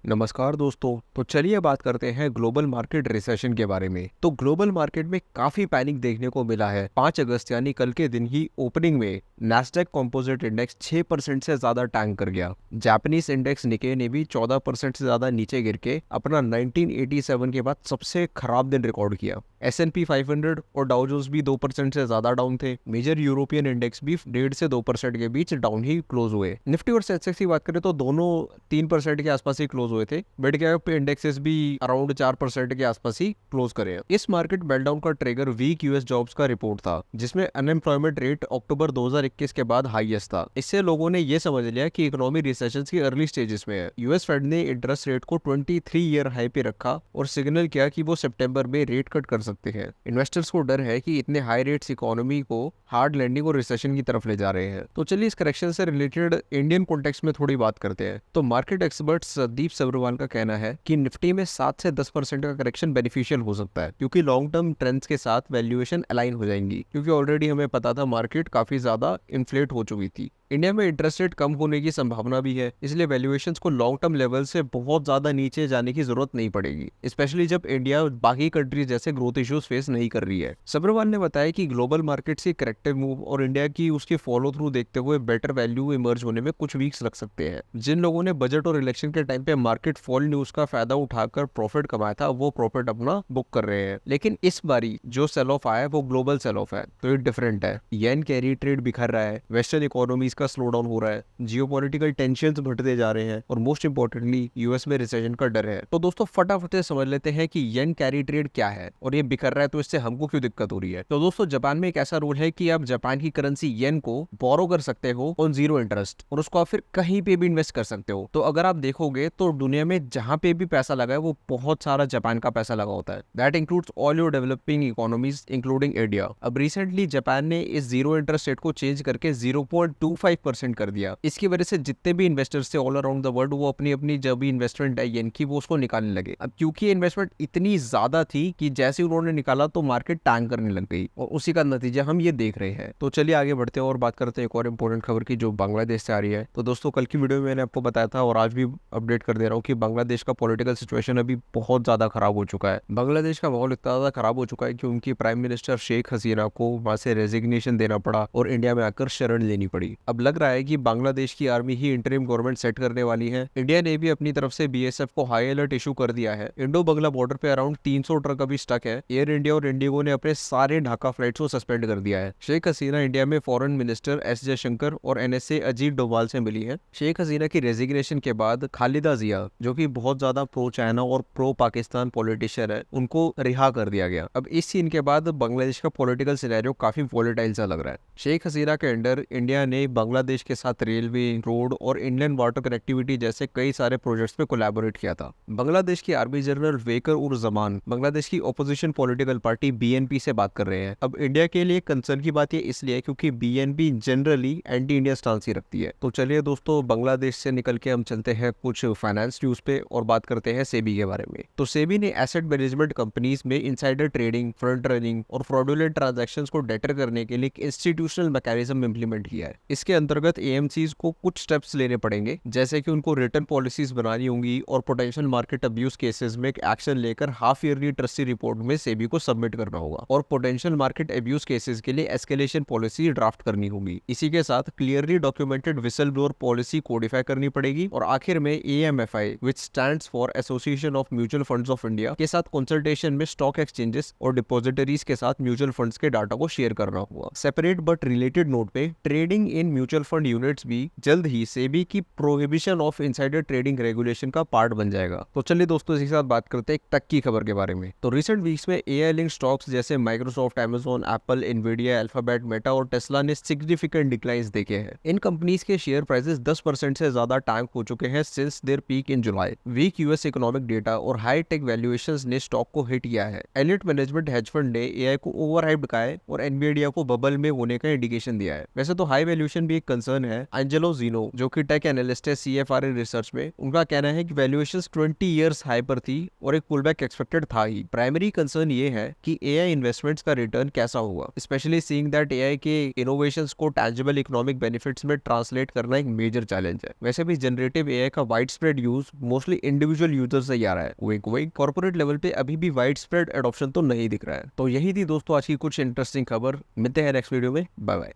नमस्कार दोस्तों। तो चलिए बात करते हैं ग्लोबल मार्केट रिसेशन के बारे में। तो ग्लोबल मार्केट में काफी पैनिक देखने को मिला है। 5 अगस्त यानी कल के दिन ही ओपनिंग में नैस्डैक कंपोजिट इंडेक्स 6% से ज्यादा टैंक कर गया। जापानीज इंडेक्स निके ने भी 14% से ज्यादा नीचे गिर के अपना 1987 के बाद सबसे खराब दिन रिकॉर्ड किया। S&P 500 और डाउ जोन्स भी 2% से ज्यादा डाउन थे। मेजर यूरोपियन इंडेक्स भी 1.5 से 2% के बीच डाउन ही क्लोज हुए। निफ्टी और सेंसेक्स की बात करें तो दोनों 3% के आसपास ही क्लोज हुए थे। मिड कैप इंडेक्सेस भी अराउंड 4% के आसपास ही क्लोज करे। इस मार्केट मेल्टडाउन का ट्रिगर वीक यूएस जॉब्स का रिपोर्ट था, जिसमें अनएम्प्लॉयमेंट रेट अक्टूबर 2021 के बाद हाईएस्ट था। इससे लोगों ने यह समझ लिया कि इकोनॉमी रिसेशन की अर्ली स्टेजेस में है। यूएस फेड ने इंटरेस्ट रेट को 23 ईयर हाई पे रखा और सिग्नल किया कि वो सितंबर में रेट कट कर सकते हैं। इन्वेस्टर्स को डर है कि इतने हाई रेट्स इकोनॉमी को हार्ड लैंडिंग और रिसेशन की तरफ ले जा रहे हैं। तो चलिए इस करेक्शन से रिलेटेड इंडियन कॉन्टेक्स्ट में थोड़ी बात करते हैं। तो मार्केट एक्सपर्ट संदीप सब्रवाल का कहना है कि निफ्टी में 7 से 10% का करेक्शन बेनिफिशियल हो सकता है, क्योंकि लॉन्ग टर्म ट्रेंड्स के साथ वैल्यूएशन अलाइन हो जाएंगी, क्योंकि ऑलरेडी हमें पता था मार्केट काफी ज्यादा इन्फ्लेट हो चुकी थी। इंडिया में इंटरेस्ट रेट कम होने की संभावना भी है, इसलिए वैल्यूएशंस को लॉन्ग टर्म लेवल से बहुत ज्यादा नीचे जाने की जरूरत नहीं पड़ेगी, स्पेशली जब इंडिया बाकी कंट्रीज जैसे ग्रोथ इश्यूज फेस नहीं कर रही है। सब्रवाल ने बताया कि ग्लोबल मार्केट से करेक्टिव मूव और इंडिया की उसकी फॉलो थ्रू देखते हुए बेटर वैल्यू इमर्ज होने में कुछ वीक्स लग सकते हैं। जिन लोगों ने बजट और इलेक्शन के टाइम पे मार्केट फॉल न्यूज का फायदा उठाकर प्रॉफिट कमाया था, वो प्रॉफिट अपना बुक कर रहे हैं। लेकिन इस बारी जो सेल ऑफ आया है वो ग्लोबल सेल ऑफ है, तो ये डिफरेंट है। येन कैरी ट्रेड बिखर रहा है, वेस्टर्न इकोनॉमीज का स्लो डाउन हो रहा है, जियोपॉलिटिकल टेंशंस बढ़ते जा रहे हैं और मोस्ट इंपोर्टेंटली यूएस में रिसेशन का डर है। तो दोस्तों फटाफट से समझ लेते हैं कि येन कैरी ट्रेड क्या है और ये बिखर रहा है तो इससे हमको क्यों दिक्कत हो रही है। तो दोस्तों जापान में एक ऐसा रूल है कि आप जापान की करेंसी येन को बोरो कर सकते हो ऑन जीरो इंटरेस्ट और उसको आप फिर कहीं पे भी इन्वेस्ट कर सकते हो। तो अगर आप देखोगे तो दुनिया में जहां पे भी पैसा लगा है वो बहुत सारा जापान का पैसा लगा होता है। That includes all your developing economies including India. अब रिसेंटली जापान ने इस जीरो इंटरेस्ट रेट को चेंज करके 0.25% कर दिया। इसकी वजह से जितने भी इन्वेस्टर्स थे ऑल अराउंड द वर्ल्ड वो अपनी अपनी जब भी इन्वेस्टमेंट है येन की वो उसको निकालने लगे। अब क्योंकि इन्वेस्टमेंट इतनी ज्यादा थी कि जैसे उन्होंने निकाला तो मार्केट टैंक करने लग गई और उसी का नतीजा हम ये देख रहे हैं। तो चलिए आगे बढ़ते हैं और बात करते हैं एक और इम्पोर्टेंट खबर की जो बांग्लादेश से आ रही है। तो दोस्तों कल की वीडियो में मैंने आपको बताया था और आज भी अपडेट कर दे रहा हूँ कि बांग्लादेश का पॉलिटिकल सिचुएशन अभी बहुत ज्यादा खराब हो चुका है। बांग्लादेश का माहौल इतना ज्यादा खराब हो चुका है कि उनकी प्राइम मिनिस्टर शेख हसीना को वहां से रेजिग्नेशन देना पड़ा और इंडिया में आकर शरण लेनी पड़ी। अब लग रहा है कि बांग्लादेश की आर्मी ही इंटरिम गवर्नमेंट सेट करने वाली है। इंडिया ने भी अपनी तरफ से बीएसएफ को हाई अलर्ट इशू कर दिया है। इंडो बंगला बॉर्डर पे अराउंड 300 ट्रक अभी स्टक है। एयर इंडिया और इंडिगो ने अपने सारे ढाका फ्लाइट्स को सस्पेंड कर दिया है। शेख हसीना इंडिया में फॉरेन मिनिस्टर एस जयशंकर और एनएसए अजीत डोभाल से मिली है। शेख हसीना की रेजिग्नेशन के बाद खालिदा जिया, जो कि बहुत ज्यादा प्रो चाइना और प्रो पाकिस्तान पॉलिटिशियन है, उनको रिहा कर दिया गया। अब इस सीन के बाद बांग्लादेश का पॉलिटिकल सिनेरियो काफी वोलेटाइल सा लग रहा है। शेख हसीना के अंडर इंडिया ने बांग्लादेश के साथ रेलवे, रोड और इंडियन वाटर कनेक्टिविटी जैसे कई सारे प्रोजेक्ट्स पे कोलैबोरेट किया था। बांग्लादेश की आर्मी जनरल वेकर उर जमान बांग्लादेश की ऑपोजिशन पॉलिटिकल पार्टी बीएनपी से बात कर रहे हैं। अब इंडिया के लिए कंसर्न की बात ये इसलिए है क्योंकि BNP generally anti India stance ही रखती है। तो चलिए दोस्तों बांग्लादेश से निकल के हम चलते हैं कुछ फाइनेंस न्यूज पे और बात करते हैं सेबी के बारे में। तो सेबी ने एसेट मैनेजमेंट कंपनीज में इनसाइडर ट्रेडिंग, फ्रंट रनिंग और फ्रॉडुलेंट ट्रांजैक्शंस को डेटर करने के लिए एक इंस्टीट्यूशनल मैकेनिज्म इंप्लीमेंट किया है। इसके अंतर्गत एएमसीज को कुछ स्टेप्स लेने पड़ेंगे, जैसे कि उनको रिटर्न पॉलिसीज बनानी होंगी और पोटेंशियल मार्केट अब्यूज केसेस में एक्शन लेकर हाफ ईयरली ट्रस्टी रिपोर्ट में सेबी को सबमिट करना होगा और पोटेंशियल मार्केट अब्यूज केसेस के लिए एस्केलेशन पॉलिसी ड्राफ्ट करनी होगी। इसी के साथ clearly documented whistle blower policy codify करनी पड़ेगी और आखिर में AMFI which stands for association of mutual funds of India के साथ कंसल्टेशन में स्टॉक एक्सचेंजेस और डिपॉजिटरीज के साथ म्यूचुअल फंड्स के डाटा को शेयर करना होगा। सेपरेट बट रिलेटेड नोट पे trading in mutual fund units भी जल्द ही सेबी की prohibition of insider trading regulation का पार्ट बन जाएगा। तो चलिए दोस्तों इसी के साथ बात करते हैं एक टेक की खबर के बारे में। तो रिसेंट वीक्स में एआई लिंक स्टॉक्स जैसे Microsoft, Amazon, Apple, Nvidia, Alphabet, Meta और टेस्ला ने सिग्निफिकेंट डिक्लाइंस देखे हैं। इन कंपनीज के शेयर प्राइसेस 10% से ज्यादा टैंक हो चुके हैं since their peak in July. Weak US economic data और हाई टेक वैल्यूएशंस ने स्टॉक को हिट किया है। एलिट मैनेजमेंट हेज फंड ने एआई को ओवरहाइप्ड कहा है और एनवीडिया को बबल में होने का इंडिकेशन दिया है। वैसे तो हाई वैल्यूएशन भी एक कंसर्न है। एंजेलो जीनो जो कि टेक एनालिस्ट है सीएफआरए रिसर्च में, उनका कहना है कि वैल्यूएशंस 20 इयर्स हाई पर थी और एक पुलबैक एक्सपेक्टेड था ही। प्राइमरी कंसर्न ये है कि एआई इन्वेस्टमेंट्स का रिटर्न कैसा होगा, स्पेशली सीइंग दैट एआई के इनोवेशंस को टैंजिबल इकोनॉमिक बेनिफिट्स में ट्रांसलेट करना एक मेजर चैलेंज है। वैसे भी जनरेटिव एआई का wide spread use news mostly individual user से ही आ रहा है। वही कॉर्पोरेट लेवल पे अभी भी वाइड स्प्रेड एडॉप्शन तो नहीं दिख रहा है। तो यही थी दोस्तों आज की कुछ इंटरेस्टिंग खबर। मिलते हैं नेक्स्ट वीडियो में। Bye bye.